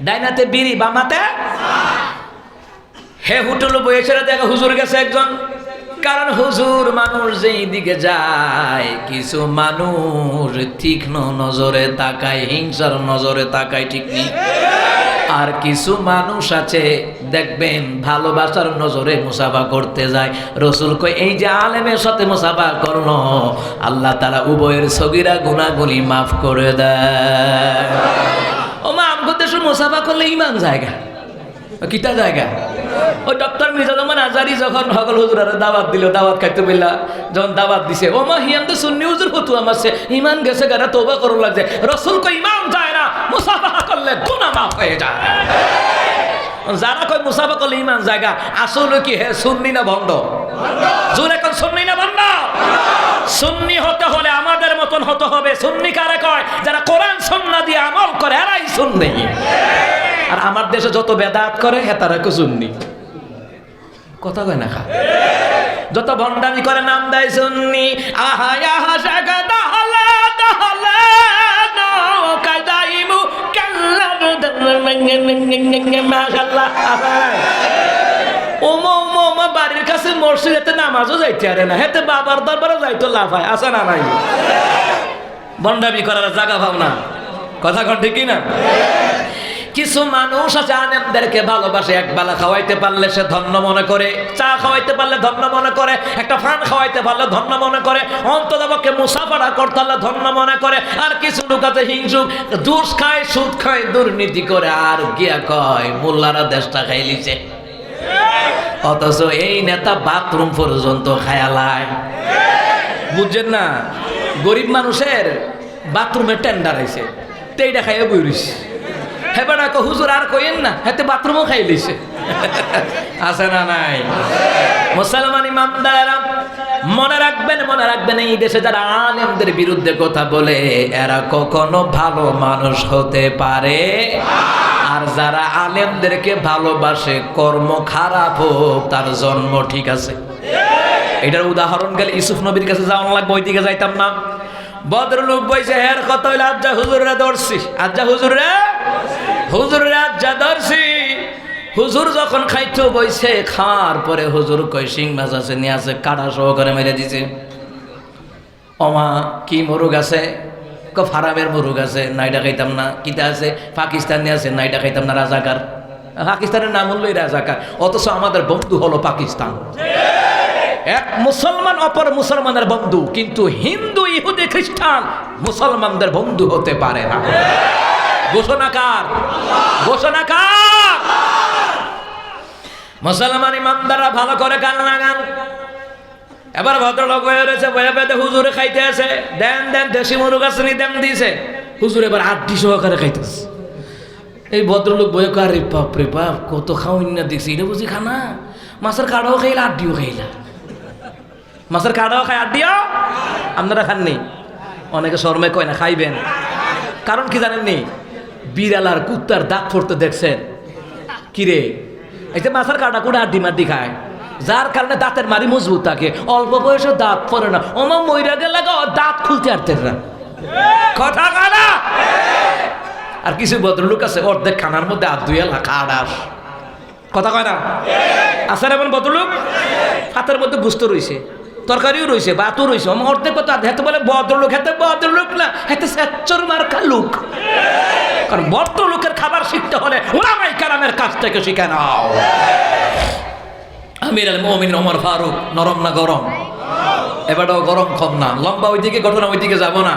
ডাইনাতে বিড়ি, বামাতে হে হুটুল বয়েছে দেখো হুজুর গেছে একজন। কারণ হুজুর মানুষ যেই দিকে যায়, কিছু মানুষ তীক্ষ্ণ নজরে তাকায়, হিংসার নজরে তাকায়, ঠিক নেই? আর কিছু মানুষ আছে দেখবেন ভালোবাসার নজরে মুসাফা করতে যায়। রসুল কই এই যে আলেমের সাথে মুসাফা করলো, আল্লাহ তাআলা উভয়ের সগীরা গুনাহগুলি মাফ করে দেয়। ও মা আমগো দেশে মুসাফা করলে ইমান জায়গা কিতা জায়গা। ওই ডক্টর মির্জামান আজারি যখন হগল হুজুরারে দাওয়াত দিল, দাওয়াত খাইতে বললা, যখন দাওয়াত দিছে, ও মা হিয়াম তো সুন্নি হুজুর ফতুয়া মারছে, ইমান গেছে গানা তওবা করো লাগছে। রাসূল কই ইমান যায় না, মুসাফা করলে গুনাহ মাফ হয়ে যায়। যারা কই মুসাফা করলে ইমান জায়গা, আসলে কি হে সুন্নি না ভণ্ড? জোরে কোন সুন্নি না ভণ্ড? সুন্নি হতে হলে আমাদের মতন হতে হবে। সুন্নি কারে কয়? যারা কোরআন সুন্নাহ দিয়ে আমল করে, এরাই সুন্নি। আর আমার দেশে যত বেদাত করে হেতারা কো সুন্নি, কথা কয় না খা। যত ভণ্ডামি করে নাম দেয় সুন্নি। আহা আহা শাকা দাহলা দাহলা কাদাইমু কাল্লা মাশাআল্লাহ। ওমা ওমা ওমা বাড়ির কাছে মসজিদে নামাজও যাইতে আরে না, হেতে বাবার দরবারে যাইতো লাফায়, আছে না নাই? ভণ্ডামি করার জায়গা পাও না, কথা কন ঠিক না? কিছু মানুষ আছে আলেমদেরকে ভালোবাসে, এক বেলা খাওয়াইতে পারলে সে ধন্য মনে করে, চা খাওয়াইতে পারলে ধন্য মনে করে, একটা ফান খাওয়াইতে পারলে ধন্য মনে করে, অন্ততপক্ষে মুসাফারা করতে পারলে ধন্য মনে করে। আর কিছু লোক আছে হিংসুক, দুষ খায়, সুদ খায়, দুর্নীতি করে, আর গিয়া কয় মোল্লারা দেশটা খাইলিছে। অথচ এই নেতা বাথরুম পর্যন্ত খায়ালায়, বুঝছেন না? গরিব মানুষের বাথরুমের টেন্ডার আইছে, এইটা খাইয়া বইরিস। হেবাটা কো হুজুর আর কইেন না, হেতে বাথরুমও খাই লইছে, আছে না নাই? মুসলমান ইমানদাররা মনে রাখবেন এই দেশে যারা আলেমদের বিরুদ্ধে কথা বলে, এরা কখনো ভালো মানুষ হতে পারে। আর যারা আলেমদেরকে ভালোবাসে, কর্ম খারাপ হোক, তার জন্ম ঠিক আছে। এটার উদাহরণ গেলে ইউসুফ নবীর কাছে যাওয়া লাগবে, ওই দিকে যাইতাম না। ভদ্রলোক বইছে, এর কথা হইলে আজ্জা হুজুররা ধরছি, আজ্জা হুজুররা আজ্জা ধরছি। হুজুর যখন খাইতো বইছে, খাওয়ার পরে হুজুর কই শিং মাছ আছে, নিয়ে আছে, কাটা সহকারে মেরে দিছে। ওমা কি মুরুগ আছে? ফারামের মুরুগ আছে, নাইটা খাইতাম না। কিতা আছে? পাকিস্তানি আছে, নাইটা খাইতাম না। রাজাকার, পাকিস্তানের নাম হলোই রাজাকার, অথচ আমাদের বন্ধু হলো পাকিস্তান। এক মুসলমান অপর মুসলমানের বন্ধু, কিন্তু হিন্দু, ইহুদি, খ্রিস্টান মুসলমানদের বন্ধু হতে পারে না। ঘোষণাকার, ঘোষণাকার। মুসলমান ইমানদাররা ভালো করে গান লাগান। এবার ভদ্রলোক হয়ে রয়েছে, বয়ে বেঁধে হুজুরে খাইতে আছে, দেন দেন দেশি মুরগ আসনি, দেন দিয়েছে। হুজুর এবার আড্ডি সহকারে খাইতেছে। এই ভদ্রলোক বয়ে কার রে বাপ রে বাপ, কত খাওয়াই না দেখছি, এটা বুঝি খানা? মাছের কাড়াও খাইলা, আড্ডিও খাইলা। মাছের কাড়াও খাই, আড্ডিও আপনারা খাননি? অনেকে শর্মে কয় না, খাইবেন। কারণ কি জানেননি? বিড়াল আর কুত্তার দাঁত পড়তে দেখছেন? কিরে এই যে মাছের কাটা কুড়া আড্ডি মাড্ডি খায়, যার কারণে দাঁতের মারি মজবুত থাকে, অল্প বয়সে দাঁত পড়ে না। ওমা মইরা গেলে দাঁত খুলতে পারতেন না, কথা কানা। আর কিছু ভদ্রলোক আছে, অর্ধেক খানার মধ্যে হাত ধুইয়া খাড়াস, কথা কয় না? আছে না এমন ভদ্রলোক? হাতের মধ্যে গুস্ত রয়েছে, তরকারিও রয়েছে, ভাতও রয়েছে, অর্ধেক কথা হেতে বলে ভদ্রলোক। হেতে ভদ্রলোক না, হেতে স্যাচ্চর মার্কা লোক। কারণ ভদ্রলোকের খাবার শিখতে হলে উলামায়ে কেরামের কাছ থেকে শিখে নাও। আমিরুল মুমিনিন ওমর ফারুক, নরম না গরম? এবারও গরম কম না, লম্বা ওইদিকে ঘটনা, ওইদিকে যাব না।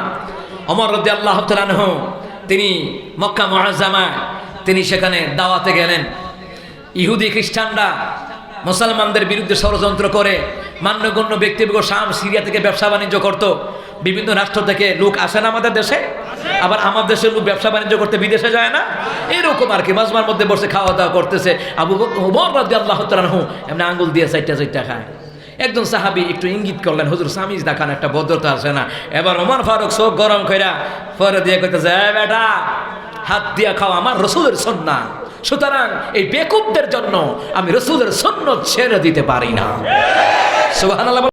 ওমর রাদিয়াল্লাহু তাআলা আনহু তিনি মক্কা মুআজ্জামায় তিনি সেখানে দাওয়াতে গেলেন। ইহুদি খ্রিস্টানরা মুসলমানদের বিরুদ্ধে ষড়যন্ত্র করে মান্যগণ্য ব্যক্তিবর্গ শাম, সিরিয়া থেকে ব্যবসা বাণিজ্য করত। বিভিন্ন রাষ্ট্র থেকে লোক আসে না আমাদের দেশে, আবার আমার দেশের লোক ব্যবসা বাণিজ্য করতে বিদেশে যায় না, এরকম আর কি। মাজমার মধ্যে বসে খাওয়া দাওয়া করতেছে। আবু বকর ওমর রাদিয়াল্লাহু তাআলা আনহু এমনি আঙ্গুল দিয়ে চাইটা খায়। একজন সাহাবী একটু ইঙ্গিত করলেন, হুজুর সামিজ দেখান, একটা ভদ্রতা আছে না? এবার ওমর ফারুক চোখ গরম কইরা পরে দিয়ে কইতেছে, বেটা হাত দিয়া খাও, আমার রাসূলের সুন্নাহ, সুতরাং এই বেকুবদের জন্য আমি রাসূলের সুন্নাত ছেড়ে দিতে পারি না। সুবহানাল্লাহ।